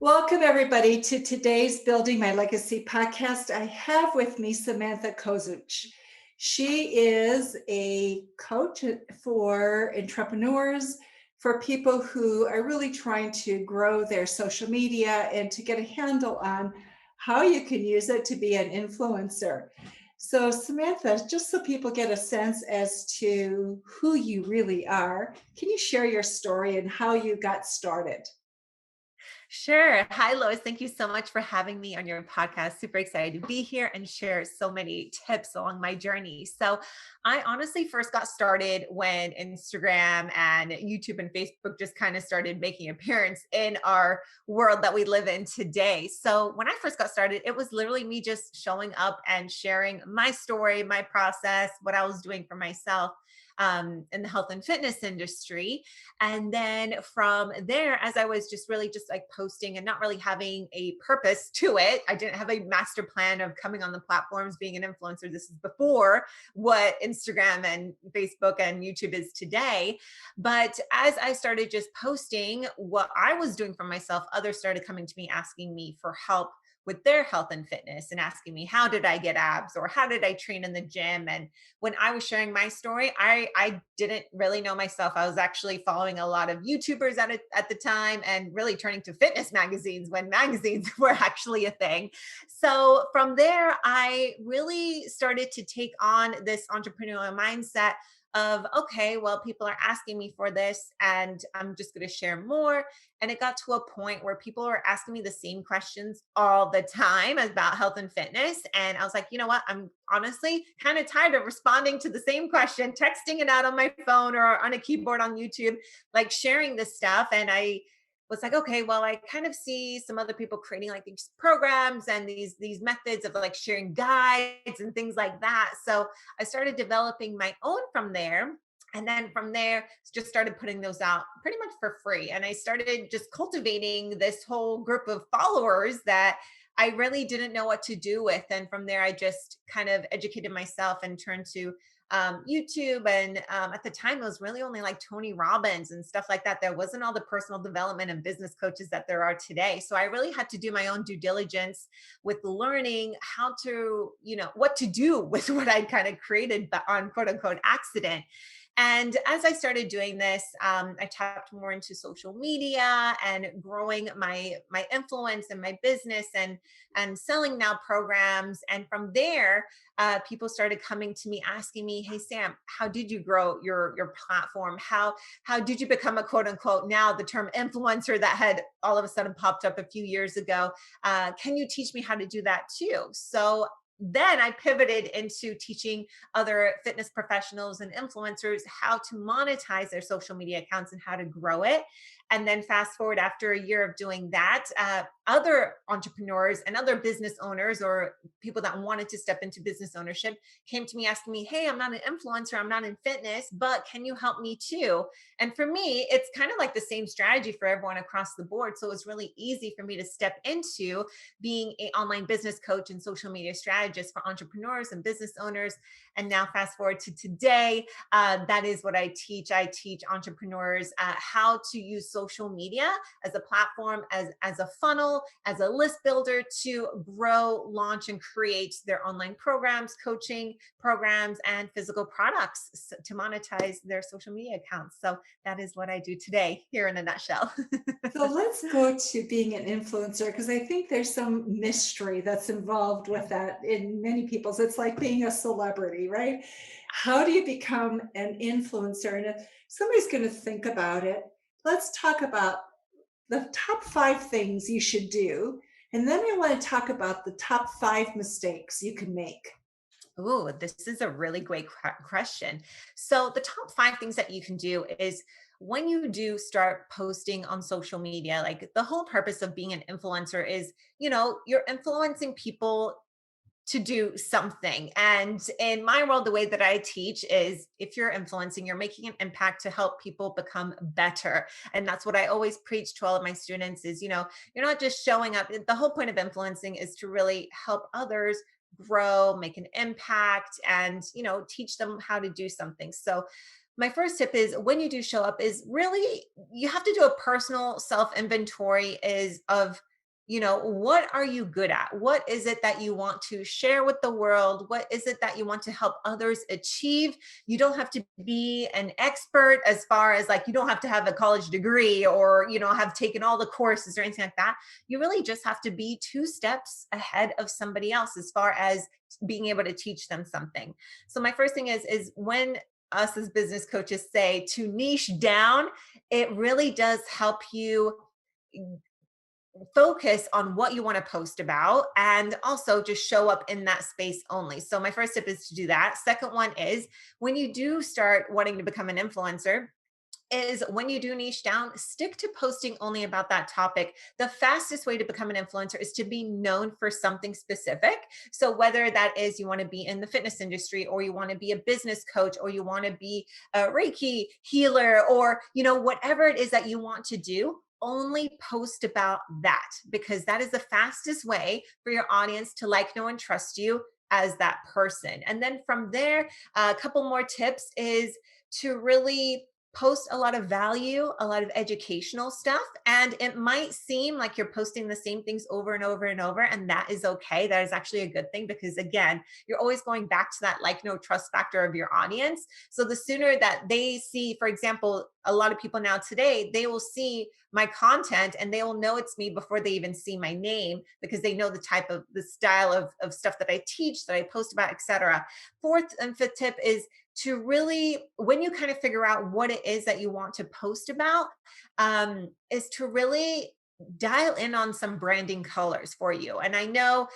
Welcome, everybody, to today's Building My Legacy podcast. I have with me Samantha Kozuch. She is a coach for entrepreneurs, for people who are really trying to grow their social media and to get a handle on how you can use it to be an influencer. So, Samantha, just so people get a sense as to who you really are, can you share your story and how you got started? Sure. Hi, Lois. Thank you so much for having me on your podcast. Super excited to be here and share so many tips along my journey. So, I honestly first got started when Instagram and YouTube and Facebook just kind of started making appearance in our world that we live in today. So, when I first got started, it was literally me just showing up and sharing my story, my process, what I was doing for myself in the health and fitness industry. And then from there, as I was just really just like posting and not really having a purpose to it, I didn't have a master plan of coming on the platforms, being an influencer. This is before what Instagram and Facebook and YouTube is today. But as I started just posting what I was doing for myself, others started coming to me asking me for help with their health and fitness and asking me how did I get abs or how did I train in the gym. And when I was sharing my story, I didn't really know myself. I was actually following a lot of YouTubers at the time and really turning to fitness magazines when magazines were actually a thing. So from there, I really started to take on this entrepreneurial mindset of, okay, well, people are asking me for this and I'm just going to share more. And it got to a point where people were asking me the same questions all the time about health and fitness. And I was like, you know what? I'm honestly kind of tired of responding to the same question, texting it out on my phone or on a keyboard on YouTube, like sharing this stuff. And I was like, okay, well, I kind of see some other people creating like these programs and these methods of like sharing guides and things like that. So I started developing my own from there. And then from there, just started putting those out pretty much for free. And I started just cultivating this whole group of followers that I really didn't know what to do with. And from there, I just kind of educated myself and turned to YouTube. And at the time, it was really only like Tony Robbins and stuff like that. There wasn't all the personal development and business coaches that there are today. So I really had to do my own due diligence with learning how to, what to do with what I'd kind of created but on quote unquote accident. And as I started doing this, I tapped more into social media and growing my influence and my business and selling now programs. And from there, people started coming to me asking me, "Hey Sam, how did you grow your platform? How did you become a quote unquote now the term influencer that had all of a sudden popped up a few years ago? Can you teach me how to do that too?" So then I pivoted into teaching other fitness professionals and influencers how to monetize their social media accounts and how to grow it. And then fast forward after a year of doing that, other entrepreneurs and other business owners or people that wanted to step into business ownership came to me asking me, "Hey, I'm not an influencer, I'm not in fitness, but can you help me too?" And for me, it's kind of like the same strategy for everyone across the board. So it was really easy for me to step into being an online business coach and social media strategist for entrepreneurs and business owners. And now, fast forward to today, that is what I teach. I teach entrepreneurs how to use social media as a platform, as a funnel, as a list builder to grow, launch, and create their online programs, coaching programs, and physical products to monetize their social media accounts. So that is what I do today, here in a nutshell. So let's go to being an influencer because I think there's some mystery that's involved with that in many people's. It's like being a celebrity, right? How do you become an influencer? And if somebody's going to think about it, let's talk about the top 5 things you should do. And then I want to talk about the top 5 mistakes you can make. Oh, this is a really great question. So, the top 5 things that you can do is when you do start posting on social media, like the whole purpose of being an influencer is, you're influencing people to do something. And in my world, the way that I teach is if you're influencing, you're making an impact to help people become better. And that's what I always preach to all of my students is, you're not just showing up. The whole point of influencing is to really help others grow, make an impact, and, teach them how to do something. So my first tip is when you do show up is really you have to do a personal self inventory is of what are you good at? What is it that you want to share with the world? What is it that you want to help others achieve? You don't have to be an expert as far as like you don't have to have a college degree or have taken all the courses or anything like that. You really just have to be 2 steps ahead of somebody else as far as being able to teach them something. So my first thing is when us as business coaches say to niche down, it really does help you focus on what you want to post about and also just show up in that space only. So my first tip is to do that. Second one is when you do start wanting to become an influencer, is when you do niche down, stick to posting only about that topic. The fastest way to become an influencer is to be known for something specific. So whether that is you want to be in the fitness industry or you want to be a business coach or you want to be a Reiki healer or, whatever it is that you want to do, only post about that because that is the fastest way for your audience to like, know, and trust you as that person. And then from there, a couple more tips is to really post a lot of value, a lot of educational stuff. And it might seem like you're posting the same things over and over and over. And that is okay. That is actually a good thing because, again, you're always going back to that like, no, trust factor of your audience. So the sooner that they see, for example, a lot of people now today, they will see my content and they will know it's me before they even see my name because they know the style of stuff that I teach, that I post about, etc. Fourth and fifth tip is to really, when you kind of figure out what it is that you want to post about, is to really dial in on some branding colors for you. And I know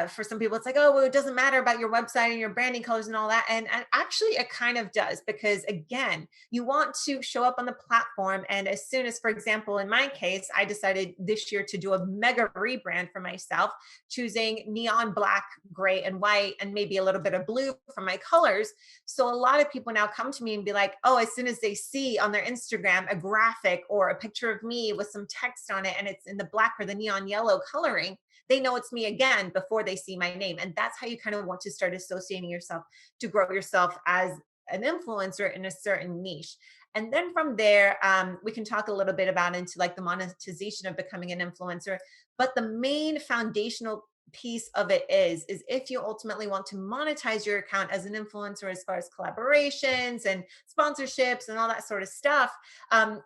for some people, it's like, oh, well, it doesn't matter about your website and your branding colors and all that. And actually, it kind of does because, again, you want to show up on the platform. And as soon as, for example, in my case, I decided this year to do a mega rebrand for myself, choosing neon black, gray, and white, and maybe a little bit of blue for my colors. So a lot of people now come to me and be like, oh, as soon as they see on their Instagram a graphic or a picture of me with some text on it, and it's in the black or the neon yellow coloring, they know it's me again before they see my name. And that's how you kind of want to start associating yourself to grow yourself as an influencer in a certain niche. And then from there, we can talk a little bit about into like the monetization of becoming an influencer. But the main foundational piece of it is if you ultimately want to monetize your account as an influencer as far as collaborations and sponsorships and all that sort of stuff,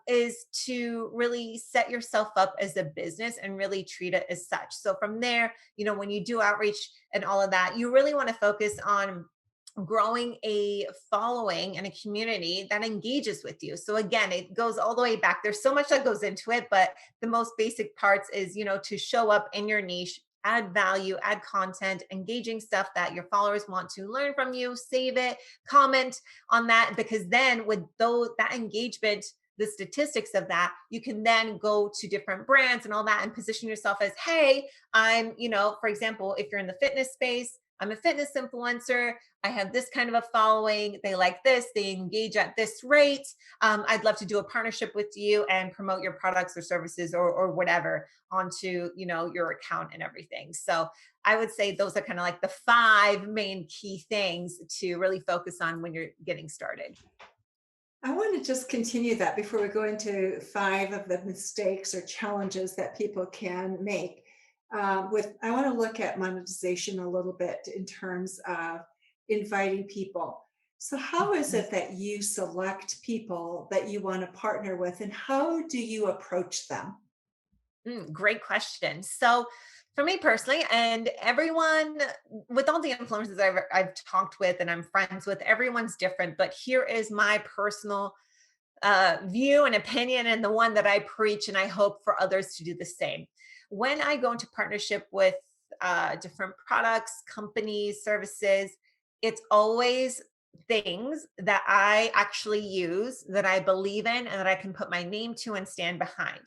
is to really set yourself up as a business and really treat it as such. So from there, when you do outreach and all of that, you really want to focus on growing a following and a community that engages with you. So again, it goes all the way back. There's so much that goes into it, but the most basic parts is, to show up in your niche, add value, add content, engaging stuff that your followers want to learn from you, save it, comment on that, because then with that engagement, the statistics of that, you can then go to different brands and all that and position yourself as, hey, I'm, for example, if you're in the fitness space, I'm a fitness influencer. I have this kind of a following. They like this. They engage at this rate. I'd love to do a partnership with you and promote your products or services or whatever onto, your account and everything. So I would say those are kind of like the 5 main key things to really focus on when you're getting started. I want to just continue that before we go into 5 of the mistakes or challenges that people can make. I want to look at monetization a little bit in terms of inviting people. So how is it that you select people that you want to partner with, and how do you approach them? Great question. So for me personally, and everyone with all the influencers I've talked with and I'm friends with, everyone's different. But here is my personal view and opinion, and the one that I preach, and I hope for others to do the same. When I go into partnership with different products, companies, services, it's always things that I actually use, that I believe in, and that I can put my name to and stand behind.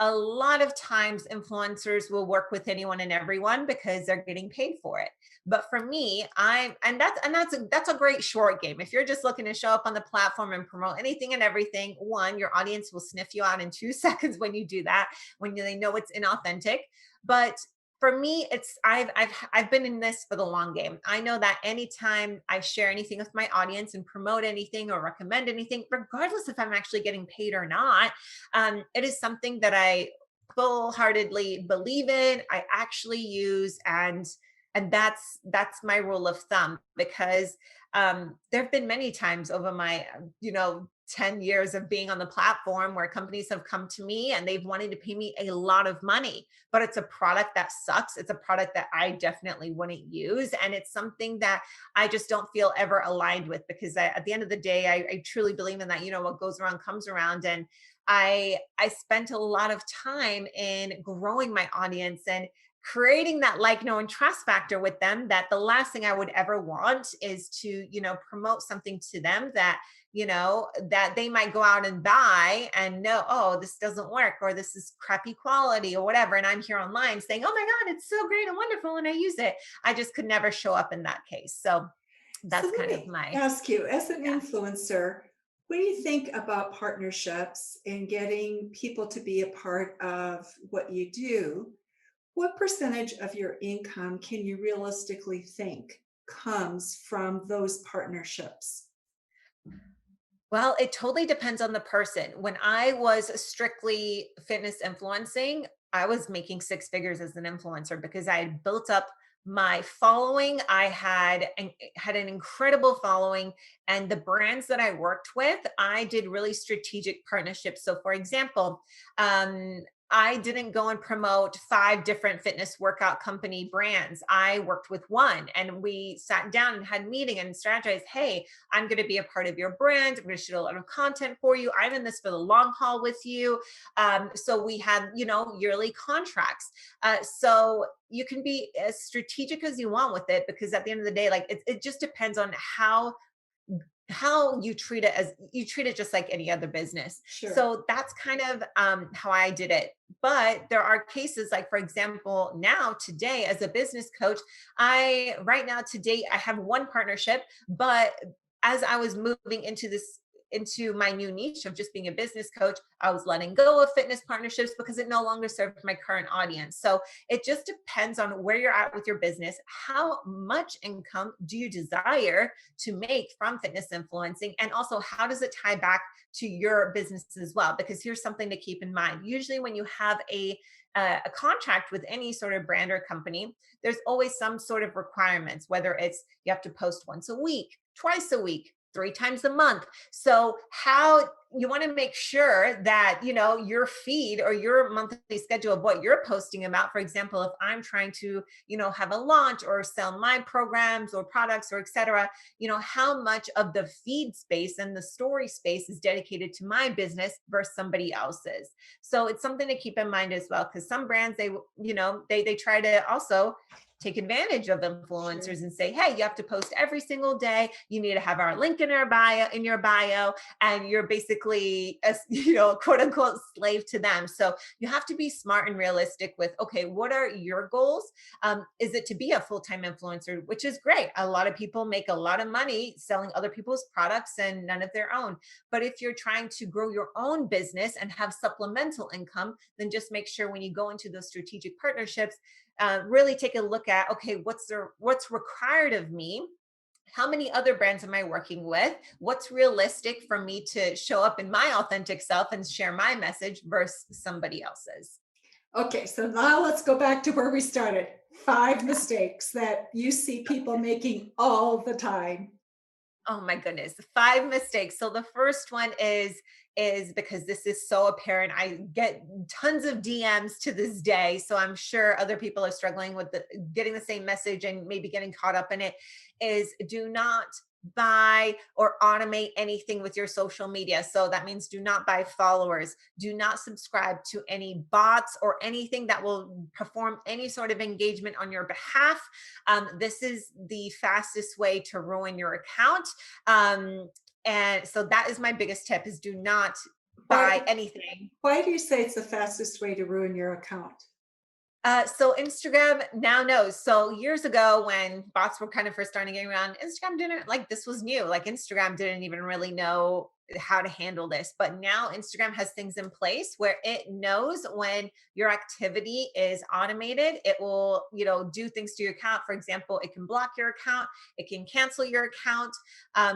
A lot of times influencers will work with anyone and everyone because they're getting paid for it. But for me, that's a great short game. If you're just looking to show up on the platform and promote anything and everything, one, your audience will sniff you out in 2 seconds when you do that, when they know it's inauthentic. But for me, I've been in this for the long game. I know that anytime I share anything with my audience and promote anything or recommend anything, regardless if I'm actually getting paid or not, it is something that I full-heartedly believe in, I actually use, and that's my rule of thumb. Because there have been many times over my 10 years of being on the platform where companies have come to me and they've wanted to pay me a lot of money, but it's a product that sucks. It's a product that I definitely wouldn't use. And it's something that I just don't feel ever aligned with, because at the end of the day, I truly believe in that, what goes around comes around. And I spent a lot of time in growing my audience and creating that like, know, and trust factor with them, that the last thing I would ever want is to, promote something to them that, that they might go out and buy and know, oh, this doesn't work, or this is crappy quality or whatever. And I'm here online saying, oh my God, it's so great and wonderful, and I use it. I just could never show up in that case. So So that's let kind of me my, ask you, as an yeah. influencer, what do you think about partnerships and getting people to be a part of what you do? What percentage of your income can you realistically think comes from those partnerships? Well, it totally depends on the person. When I was strictly fitness influencing, I was making six figures as an influencer because I had built up my following. I had an incredible following, and the brands that I worked with, I did really strategic partnerships. So, for example, I didn't go and promote five different fitness workout company brands. I worked with one, and we sat down and had a meeting and strategized, hey, I'm going to be a part of your brand. I'm going to shoot a lot of content for you. I'm in this for the long haul with you. So we had, yearly contracts. So you can be as strategic as you want with it, because at the end of the day, like it just depends on how you treat it, as you treat it just like any other business. Sure. So that's kind of how I did it. But there are cases, like, for example, now today as a business coach, right now to date, I have one partnership. But as I was moving into my new niche of just being a business coach, I was letting go of fitness partnerships because it no longer served my current audience. So it just depends on where you're at with your business. How much income do you desire to make from fitness influencing? And also, how does it tie back to your business as well? Because here's something to keep in mind. Usually when you have a contract with any sort of brand or company, there's always some sort of requirements, whether it's you have to post once a week, twice a week, three times a month. So how you want to make sure that, your feed or your monthly schedule of what you're posting about. For example, if I'm trying to, have a launch or sell my programs or products or et cetera, how much of the feed space and the story space is dedicated to my business versus somebody else's. So it's something to keep in mind as well, because some brands, they try to also take advantage of Sure. influencers and say, hey, you have to post every single day. You need to have our link in your bio, and you're basically a, quote unquote slave to them. So you have to be smart and realistic with, okay, what are your goals? Is it to be a full-time influencer, which is great. A lot of people make a lot of money selling other people's products and none of their own. But if you're trying to grow your own business and have supplemental income, then just make sure when you go into those strategic partnerships, really take a look at, okay, what's required of me? How many other brands am I working with? What's realistic for me to show up in my authentic self and share my message versus somebody else's? Okay, so now let's go back to where we started. Five Yeah. mistakes that you see people making all the time. Oh my goodness, five mistakes. So the first one is because this is so apparent. I get tons of DMs to this day, so I'm sure other people are struggling with getting the same message and maybe getting caught up in it. Is do not buy or automate anything with your social media. So that means do not buy followers, do not subscribe to any bots or anything that will perform any sort of engagement on your behalf. This is the fastest way to ruin your account. And so that is my biggest tip: is do not Why, buy anything. why do you say it's the fastest way to ruin your account? So Instagram now knows. So years ago, when bots were kind of first starting getting around, Instagram didn't, like, this was new. Like, Instagram didn't even really know how to handle this. But now Instagram has things in place where it knows when your activity is automated. It will, do things to your account. For example, it can block your account, it can cancel your account.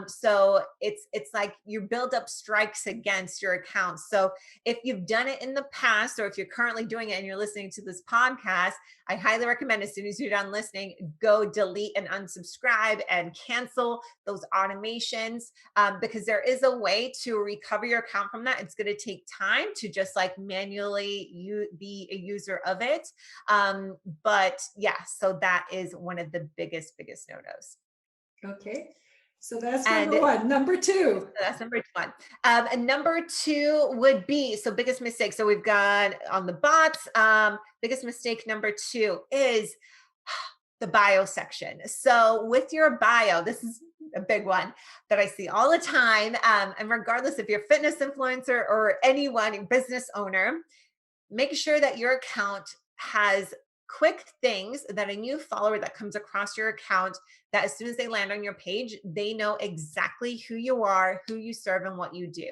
So it's like you build up strikes against your account. So if you've done it in the past, or if you're currently doing it and you're listening to this podcast, I highly recommend, as soon as you're done listening, go delete and unsubscribe and cancel those automations, because there is a way to recover your account from that. It's going to take time to just like manually be a user of it. But yeah, so that is one of the biggest no-nos. Okay. So that's And number one. Number so two. that's number one. And number two would be, so biggest mistake. So we've got on the bots, biggest mistake number two is the bio section. So with your bio, this is a big one that I see all the time. And regardless if you're a fitness influencer or anyone, business owner, make sure that your account has quick things that a new follower that comes across your account, that as soon as they land on your page, they know exactly who you are, who you serve, and what you do.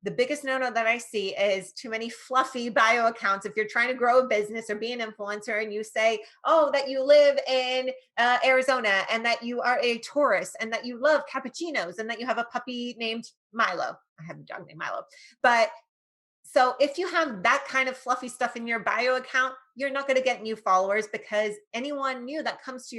The biggest no-no that I see is too many fluffy bio accounts. If you're trying to grow a business or be an influencer and you say, oh, that you live in Arizona and that you are a tourist and that you love cappuccinos and that you have a puppy named Milo. I have a dog named Milo. But so if you have that kind of fluffy stuff in your bio account, you're not going to get new followers, because anyone new that comes to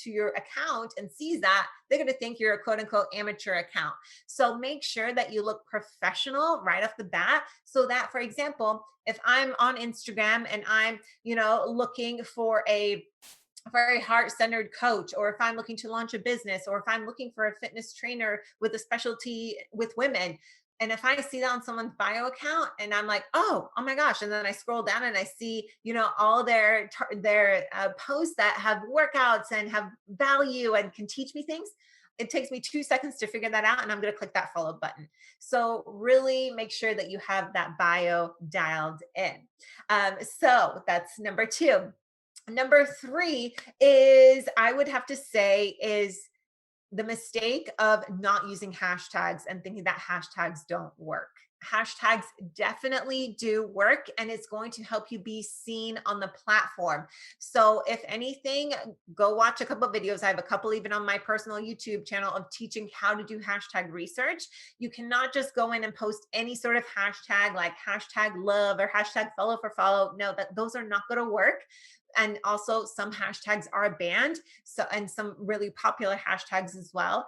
your account and sees that, they're going to think you're a quote unquote amateur account. So make sure that you look professional right off the bat, so that, for example, if I'm on Instagram and I'm, looking for a very heart-centered coach, or if I'm looking to launch a business, or if I'm looking for a fitness trainer with a specialty with women, and if I see that on someone's bio account and I'm like, oh my gosh, and then I scroll down and I see, all their posts that have workouts and have value and can teach me things, it takes me 2 seconds to figure that out, and I'm going to click that follow button. So really make sure that you have that bio dialed in. So that's number two. Number three is, I would have to say, is the mistake of not using hashtags and thinking that hashtags don't work. Hashtags definitely do work, and it's going to help you be seen on the platform. So if anything, go watch a couple of videos. I have a couple even on my personal YouTube channel of teaching how to do hashtag research. You cannot just go in and post any sort of hashtag like hashtag love or hashtag follow for follow. No, those are not going to work. And also some hashtags are banned. So, and some really popular hashtags as well.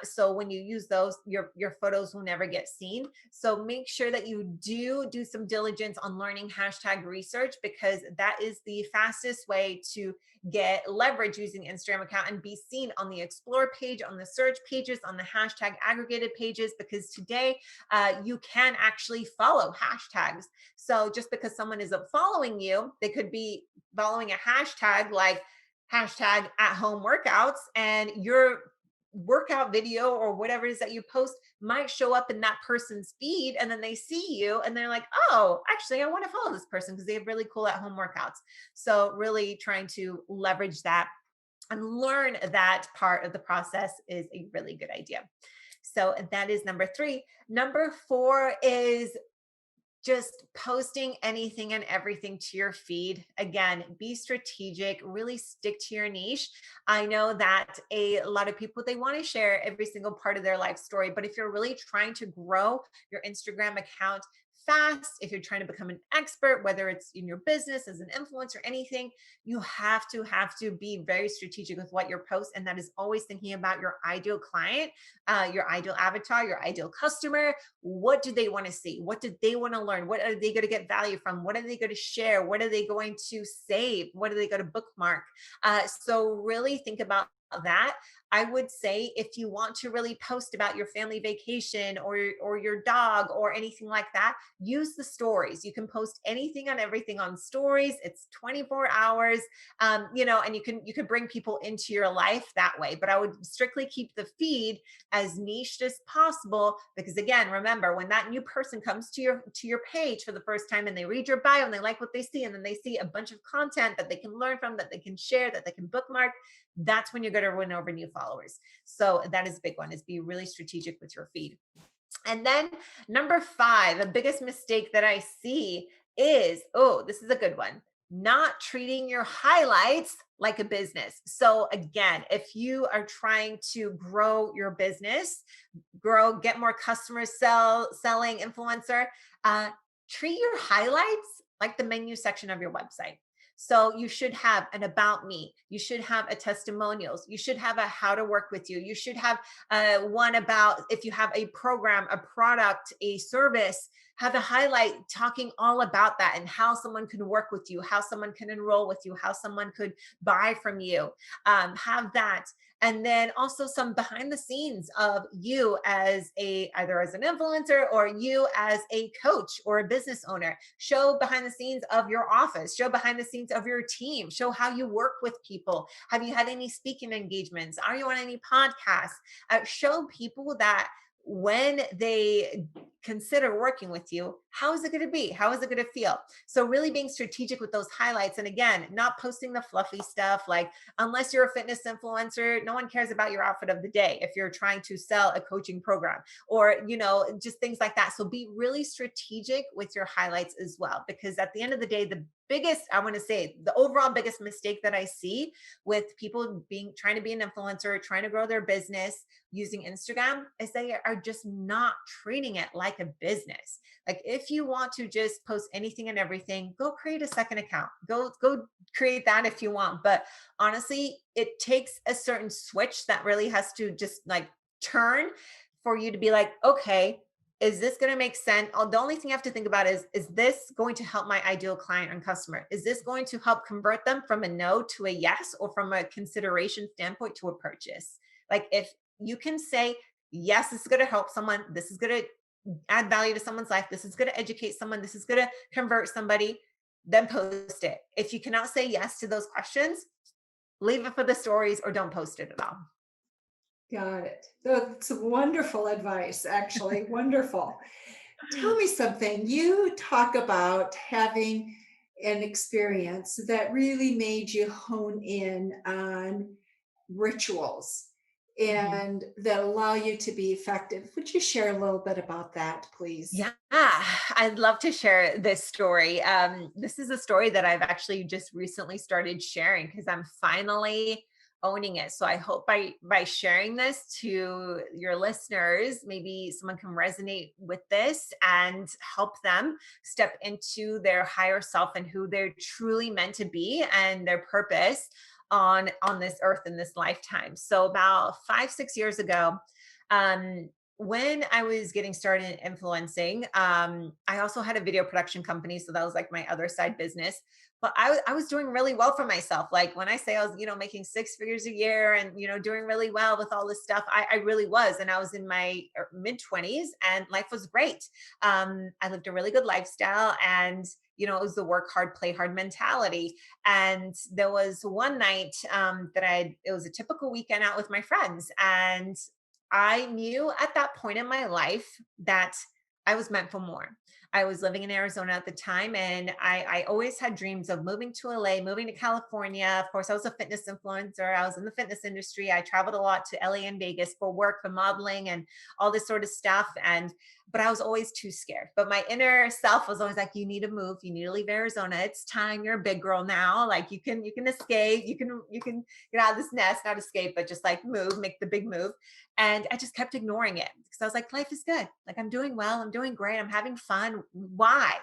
So when you use those, your photos will never get seen. So make sure that you do some diligence on learning hashtag research, because that is the fastest way to get leverage using Instagram account and be seen on the explore page, on the search pages, on the hashtag aggregated pages, because today you can actually follow hashtags. So just because someone isn't following you, they could be following a hashtag like hashtag at home workouts, and your workout video or whatever it is that you post might show up in that person's feed, and then they see you and they're like, oh, actually I want to follow this person because they have really cool at home workouts. So really trying to leverage that and learn that part of the process is a really good idea. So that is number three. Number four is just posting anything and everything to your feed. Again, be strategic, really stick to your niche. I know that a lot of people, they want to share every single part of their life story, but if you're really trying to grow your Instagram account fast, if you're trying to become an expert, whether it's in your business as an influencer, anything, you have to be very strategic with what you post. And that is always thinking about your ideal client, your ideal avatar, your ideal customer. What do they want to see? What do they want to learn? What are they going to get value from? What are they going to share? What are they going to save? What are they going to bookmark? So really think about that. I would say if you want to really post about your family vacation or your dog or anything like that, use the stories. You can post anything on everything on stories. It's 24 hours, and you can bring people into your life that way. But I would strictly keep the feed as niched as possible, because again, remember, when that new person comes to your page for the first time and they read your bio and they like what they see, and then they see a bunch of content that they can learn from, that they can share, that they can bookmark, that's when you're going to win over new followers. So that is a big one, is be really strategic with your feed. And then number 5, the biggest mistake that I see is, oh, this is a good one, not treating your highlights like a business. So again, if you are trying to grow your business, get more customers, selling influencer, uh, treat your highlights like the menu section of your website. So you should have an about me. You should have a testimonials. You should have a how to work with you. You should have one about if you have a program, a product, a service, have a highlight talking all about that and how someone can work with you, how someone can enroll with you, how someone could buy from you. Have that. And then also some behind the scenes of you as either as an influencer or you as a coach or a business owner. Show behind the scenes of your office, show behind the scenes of your team, show how you work with people. Have you had any speaking engagements? Are you on any podcasts? Show people that when they consider working with you, how is it going to be? How is it going to feel? So really being strategic with those highlights. And again, not posting the fluffy stuff, like unless you're a fitness influencer, no one cares about your outfit of the day if you're trying to sell a coaching program or, just things like that. So be really strategic with your highlights as well, because at the end of the day, the overall biggest mistake that I see with people trying to be an influencer, trying to grow their business using Instagram is they are just not treating it like a business. Like if you want to just post anything and everything, go create a second account. Go create that if you want. But honestly, it takes a certain switch that really has to just like turn for you to be like, okay, is this going to make sense? The only thing you have to think about is this going to help my ideal client and customer? Is this going to help convert them from a no to a yes, or from a consideration standpoint to a purchase? Like if you can say, yes, this is going to help someone, this is going to add value to someone's life, this is going to educate someone, this is going to convert somebody, then post it. If you cannot say yes to those questions, leave it for the stories or don't post it at all. Got it. That's wonderful advice, actually. Wonderful. Tell me something. You talk about having an experience that really made you hone in on rituals Mhm. and that allow you to be effective. Would you share a little bit about that, please? Yeah, I'd love to share this story. This is a story that I've actually just recently started sharing because I'm finally owning it. So I hope by sharing this to your listeners, maybe someone can resonate with this and help them step into their higher self and who they're truly meant to be and their purpose on this earth in this lifetime. So about 5-6 years ago, um, when I was getting started in influencing, I also had a video production company. So that was like my other side business. But I was doing really well for myself. Like when I say I was, making 6 figures a year and, doing really well with all this stuff, I really was. And I was in my mid 20s and life was great. I lived a really good lifestyle and, it was the work hard, play hard mentality. And there was one night it was a typical weekend out with my friends. And I knew at that point in my life that I was meant for more. I was living in Arizona at the time, and I always had dreams of moving to LA, moving to California. Of course, I was a fitness influencer. I was in the fitness industry. I traveled a lot to LA and Vegas for work, for modeling, and all this sort of stuff. But I was always too scared. But my inner self was always like, you need to move. You need to leave Arizona. It's time. You're a big girl now. Like you can escape. You can get out of this nest, not escape, but just like move, make the big move. And I just kept ignoring it because I was like, life is good. Like I'm doing well. I'm doing great. I'm having fun. Why?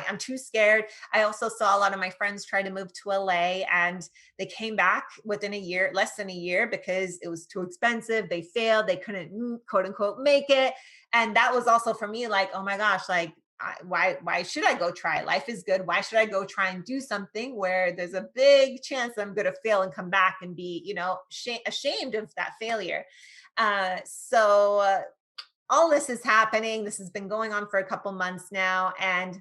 I'm too scared. I also saw a lot of my friends try to move to LA and they came back within a year, less than a year, because it was too expensive. They failed. They couldn't quote unquote make it. And that was also for me like, oh my gosh, like why should I go try? Life is good. Why should I go try and do something where there's a big chance I'm going to fail and come back and be, ashamed of that failure? So all this is happening. This has been going on for a couple months now. And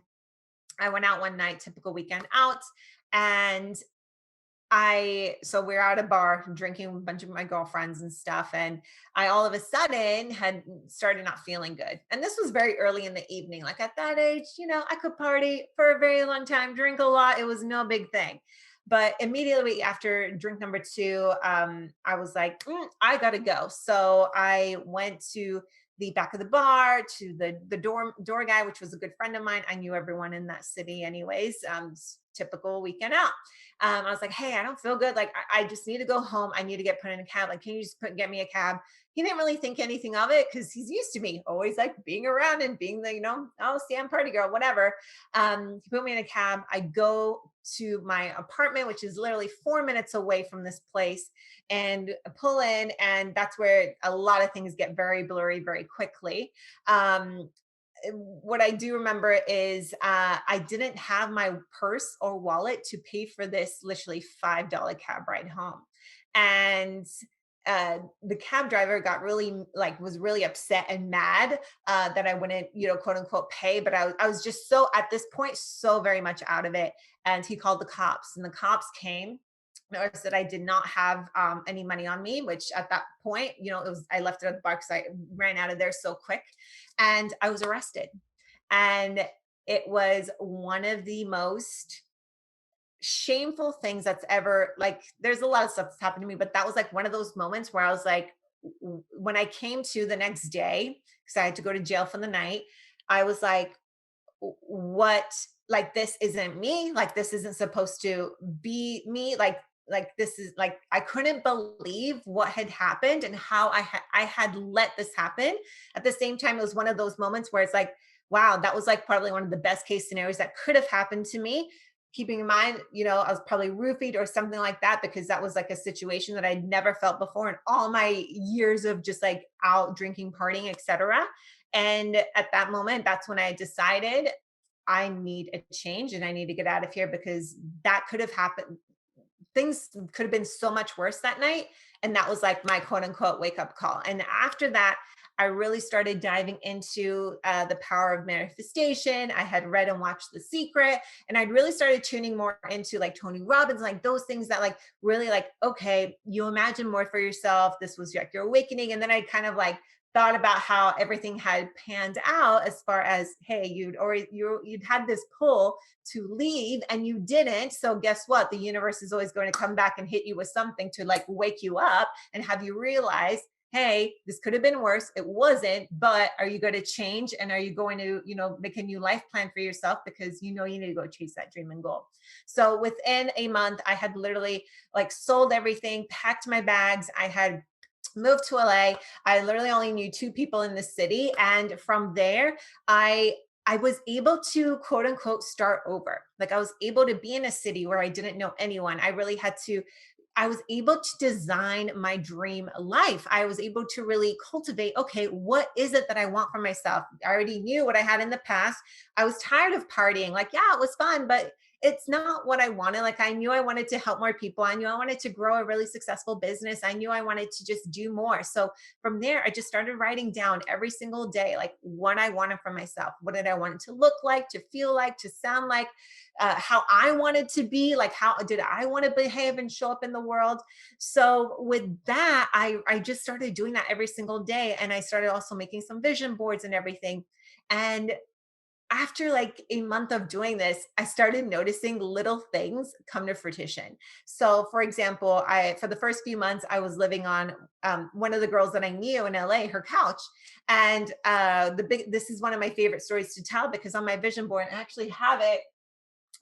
I went out one night, typical weekend out. And so we're at a bar drinking with a bunch of my girlfriends and stuff. And I all of a sudden had started not feeling good. And this was very early in the evening. Like at that age, I could party for a very long time, drink a lot. It was no big thing. But immediately after drink number 2, I was like, I gotta go. So I went to the back of the bar to the door guy, which was a good friend of mine. I knew everyone in that city anyways. Typical weekend out. I was like, hey, I don't feel good. Like, I just need to go home. I need to get put in a cab. Like, can you just get me a cab? He didn't really think anything of it because he's used to me always like being around and being the, oh, Sam party girl, whatever. He put me in a cab. I go to my apartment, which is literally 4 minutes away from this place, and pull in. And that's where a lot of things get very blurry very quickly. What I do remember is I didn't have my purse or wallet to pay for this literally $5 cab ride home. And the cab driver got really was really upset and mad that I wouldn't, quote unquote pay. But I was just so at this point, so very much out of it. And he called the cops, and the cops came. Noticed that I did not have any money on me, which at that point, I left it at the bar because I ran out of there so quick, and I was arrested. And it was one of the most shameful things that's ever, there's a lot of stuff that's happened to me, but that was like one of those moments where I was like, when I came to the next day, because I had to go to jail for the night, I was like, what? Like, this isn't me. Like, this isn't supposed to be me. This is like, I couldn't believe what had happened and how I had let this happen. At the same time, it was one of those moments where it's like, wow, that was like probably one of the best case scenarios that could have happened to me. Keeping in mind, I was probably roofied or something like that, because that was like a situation that I'd never felt before in all my years of just like out drinking, partying, etc. And at that moment, that's when I decided I need a change and I need to get out of here, because that could have happened. Things could have been so much worse that night. And that was like my quote unquote wake up call. And after that, I really started diving into the power of manifestation. I had read and watched The Secret, and I'd really started tuning more into like Tony Robbins, like those things that like really like, okay, you imagine more for yourself. This was like your awakening. And then I kind of like thought about how everything had panned out, as far as, hey, you'd had this pull to leave and you didn't. So guess what? The universe is always going to come back and hit you with something to like wake you up and have you realize, hey, this could have been worse. It wasn't, but are you going to change? And are you going to, make a new life plan for yourself? Because you need to go chase that dream and goal. So within a month, I had literally like sold everything, packed my bags. I had moved to LA. I literally only knew 2 people in the city. And from there, I was able to quote unquote start over. Like, I was able to be in a city where I didn't know anyone. I was able to design my dream life. I was able to really cultivate, okay, what is it that I want for myself? I already knew what I had in the past. I was tired of partying. Like, yeah, it was fun, but it's not what I wanted. Like, I knew I wanted to help more people. I knew I wanted to grow a really successful business. I knew I wanted to just do more. So from there, I just started writing down every single day, like what I wanted for myself. What did I want it to look like, to feel like, to sound like, how I wanted to be, like how did I want to behave and show up in the world. So with that, I just started doing that every single day. And I started also making some vision boards and everything. And after like a month of doing this, I started noticing little things come to fruition. So for example, for the first few months, I was living on one of the girls that I knew in LA, her couch. And this is one of my favorite stories to tell, because on my vision board, I actually have it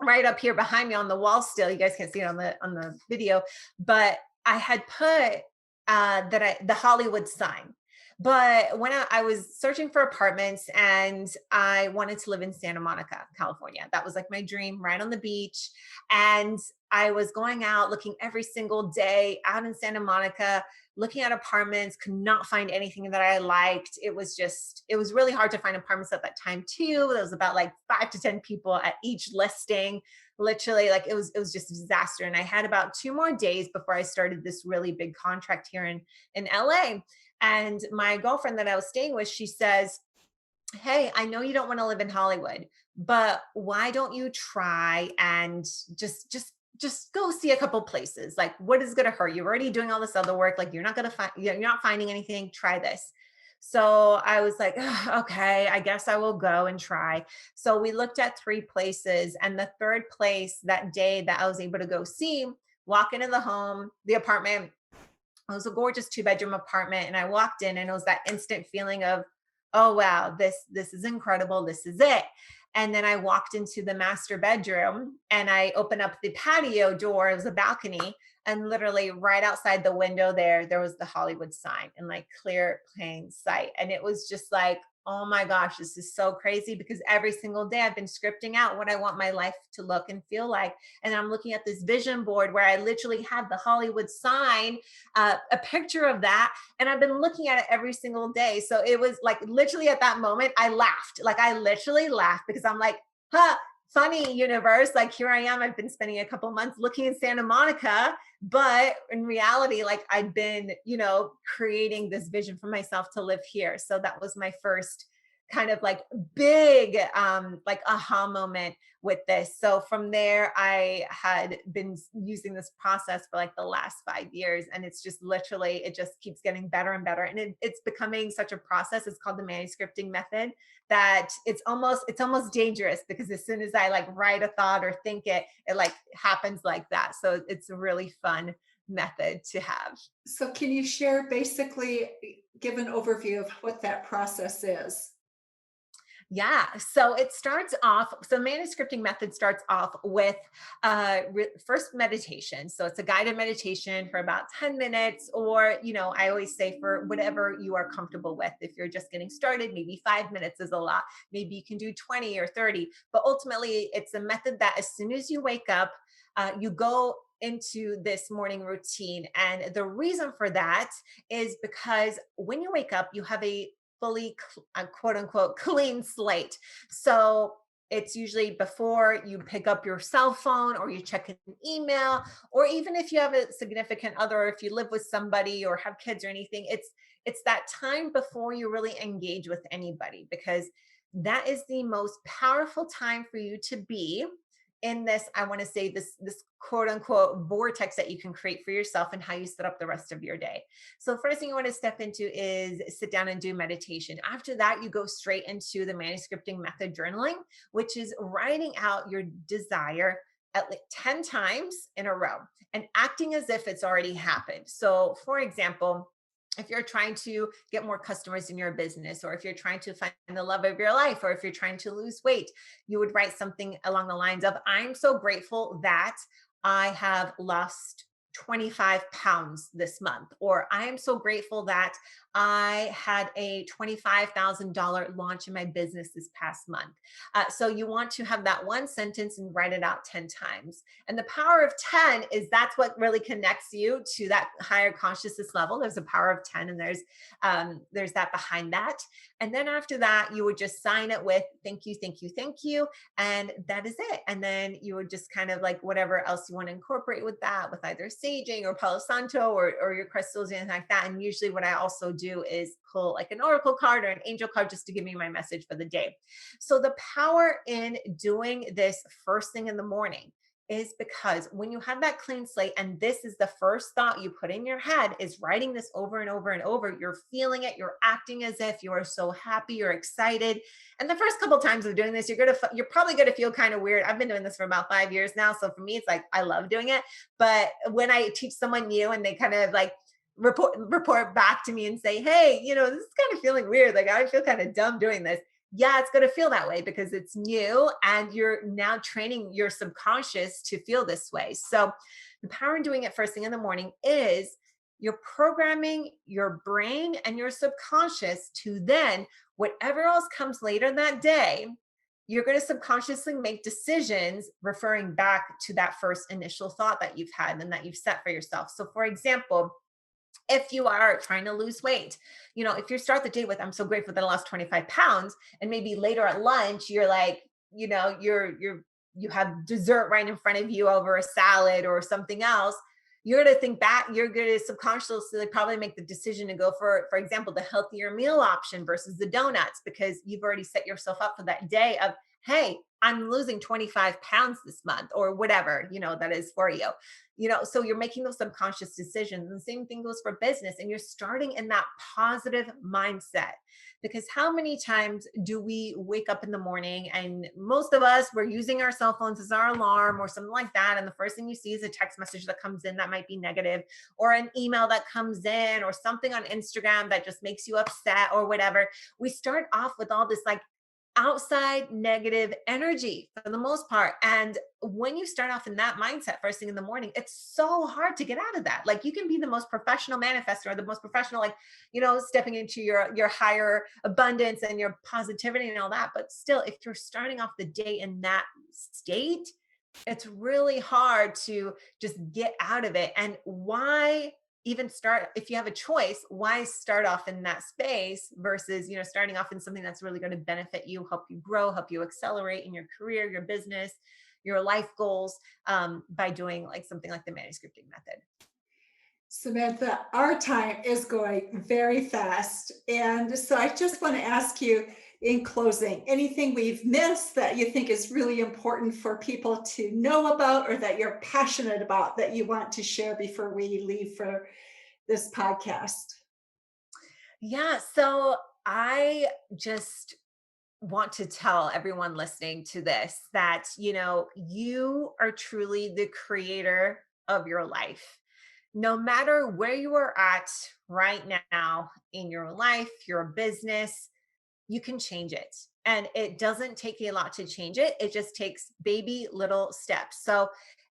right up here behind me on the wall still. You guys can't see it on the video, but I had put the Hollywood sign. But when I was searching for apartments and I wanted to live in Santa Monica, California, that was like my dream, right on the beach. And I was going out looking every single day out in Santa Monica, looking at apartments, could not find anything that I liked. It was really hard to find apartments at that time too. There was about like 5 to 10 people at each listing. Literally, like it was just a disaster. And I had about 2 more days before I started this really big contract here in LA. And my girlfriend that I was staying with, she says, hey, I know you don't want to live in Hollywood, but why don't you try and just go see a couple places? Like, what is going to hurt? You're already doing all this other work. Like, you're not finding anything. Try this. So I was like, okay, I guess I will go and try. So we looked at 3 places, and the third place that day that I was able to go see, walk into the apartment. It was a gorgeous 2-bedroom apartment. And I walked in and it was that instant feeling of, oh wow, this is incredible, this is it. And then I walked into the master bedroom and I opened up the patio door, it was a balcony, and literally right outside the window there was the Hollywood sign in like clear plain sight. And it was just like, oh my gosh, this is so crazy, because every single day I've been scripting out what I want my life to look and feel like. And I'm looking at this vision board where I literally have the Hollywood sign, a picture of that, and I've been looking at it every single day. So it was like literally at that moment, I laughed. Like I literally laughed because I'm like, huh, funny universe. Like here I am. I've been spending a couple months looking in Santa Monica, but in reality, like I've been, creating this vision for myself to live here. So that was my first kind of like big like aha moment with this. So from there, I had been using this process for like the last 5 years, and it's just literally, it just keeps getting better and better. And it's becoming such a process. It's called the Manuscripting Method, that it's almost dangerous, because as soon as I like write a thought or think it like happens like that. So it's a really fun method to have. So can you share, basically give an overview of what that process is? Yeah. So it starts off, so manuscripting method starts off with first meditation. So it's a guided meditation for about 10 minutes, or, I always say for whatever you are comfortable with. If you're just getting started, maybe 5 minutes is a lot. Maybe you can do 20 or 30. But ultimately, it's a method that as soon as you wake up, you go into this morning routine. And the reason for that is because when you wake up, you have a fully quote unquote clean slate. So it's usually before you pick up your cell phone or you check an email, or even if you have a significant other, or if you live with somebody or have kids or anything, it's that time before you really engage with anybody, because that is the most powerful time for you to be in this, I want to say, this quote unquote vortex that you can create for yourself and how you set up the rest of your day. So first thing you want to step into is sit down and do meditation. After that, you go straight into the manuscripting method journaling, which is writing out your desire at least 10 times in a row and acting as if it's already happened. So for example, if you're trying to get more customers in your business, or if you're trying to find the love of your life, or if you're trying to lose weight, you would write something along the lines of, I'm so grateful that I have lost 25 pounds this month, or I am so grateful that I had a $25,000 launch in my business this past month. So you want to have that one sentence and write it out 10 times. And the power of 10 is that's what really connects you to that higher consciousness level. There's a power of 10, and there's that behind that. And then after that, you would just sign it with thank you, thank you, thank you. And that is it. And then you would just kind of like whatever else you want to incorporate with that, with either saging or Palo Santo or your crystals, anything like that. And usually what I also do is pull like an oracle card or an angel card just to give me my message for the day. So the power in doing this first thing in the morning is because when you have that clean slate, and this is the first thought you put in your head, is writing this over and over and over, you're feeling it, you're acting as if you are so happy, you're excited. And the first couple of times of doing this, you're probably gonna feel kind of weird. I've been doing this for about 5 years now, so for me, it's like I love doing it. But when I teach someone new and they kind of like report back to me and say, hey, this is kind of feeling weird. Like I feel kind of dumb doing this. Yeah, it's going to feel that way because it's new and you're now training your subconscious to feel this way. So the power in doing it first thing in the morning is you're programming your brain and your subconscious to then whatever else comes later that day, you're going to subconsciously make decisions referring back to that first initial thought that you've had and that you've set for yourself. So for example, if you are trying to lose weight, if you start the day with, I'm so grateful that I lost 25 pounds, and maybe later at lunch, you're like, you have dessert right in front of you over a salad or something else, you're going to think back, you're going to subconsciously probably make the decision to go for example, the healthier meal option versus the donuts, because you've already set yourself up for that day of hey, I'm losing 25 pounds this month or whatever, that is for you. So you're making those subconscious decisions. And the same thing goes for business. And you're starting in that positive mindset. Because how many times do we wake up in the morning and most of us, we're using our cell phones as our alarm or something like that. And the first thing you see is a text message that comes in that might be negative, or an email that comes in, or something on Instagram that just makes you upset or whatever. We start off with all this like outside negative energy for the most part. And when you start off in that mindset first thing in the morning, it's so hard to get out of that. Like you can be the most professional manifestor or the most professional, like, stepping into your higher abundance and your positivity and all that. But still, if you're starting off the day in that state, it's really hard to just get out of it. And why even start, if you have a choice, why start off in that space versus, starting off in something that's really going to benefit you, help you grow, help you accelerate in your career, your business, your life goals, by doing like something like the Manuscripting Method. Samantha, our time is going very fast. And so I just want to ask you in closing, anything we've missed that you think is really important for people to know about or that you're passionate about that you want to share before we leave for this podcast? Yeah. So I just want to tell everyone listening to this that, you are truly the creator of your life. No matter where you are at right now in your life, your business, you can change it. And it doesn't take a lot to change it. It just takes baby little steps. So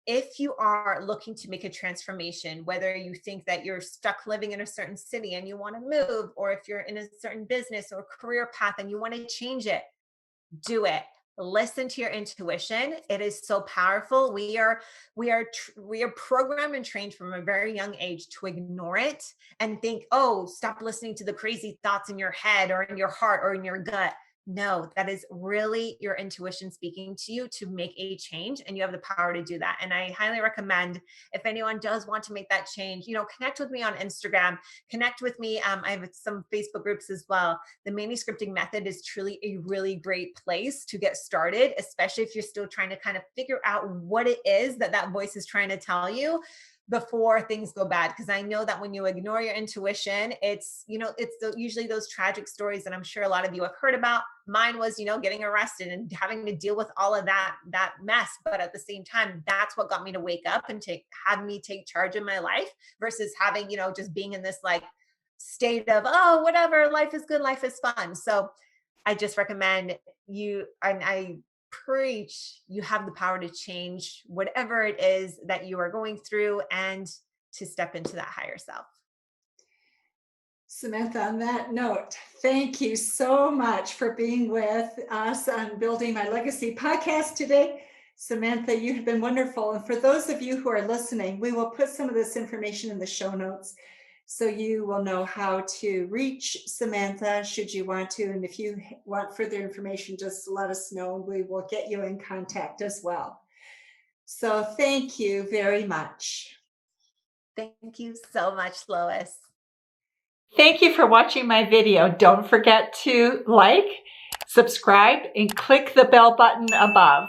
if you are looking to make a transformation, whether you think that you're stuck living in a certain city and you want to move, or if you're in a certain business or career path and you want to change it, do it. Listen to your intuition. It is so powerful. We are programmed and trained from a very young age to ignore it and think, oh, stop listening to the crazy thoughts in your head or in your heart or in your gut. No, that is really your intuition speaking to you to make a change, and you have the power to do that. And I highly recommend, if anyone does want to make that change, connect with me on Instagram, connect with me. I have some Facebook groups as well. The Manuscripting Method is truly a really great place to get started, especially if you're still trying to kind of figure out what it is that voice is trying to tell you before things go bad. Because I know that when you ignore your intuition, it's usually those tragic stories that I'm sure a lot of you have heard about. Mine was, getting arrested and having to deal with all of that mess. But at the same time, that's what got me to wake up and have me take charge of my life versus having, just being in this like state of, oh, whatever, life is good, life is fun. So I just recommend you, and I preach, you have the power to change whatever it is that you are going through and to step into that higher self. Samantha, on that note, thank you so much for being with us on Building My Legacy podcast today. Samantha, you have been wonderful. And for those of you who are listening, we will put some of this information in the show notes so you will know how to reach Samantha should you want to. And if you want further information, just let us know and we will get you in contact as well. So thank you very much. Thank you so much, Lois. Thank you for watching my video. Don't forget to like, subscribe, and click the bell button above.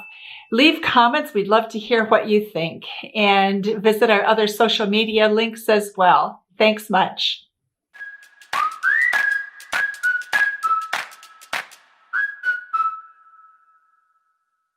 Leave comments. We'd love to hear what you think. And visit our other social media links as well. Thanks much.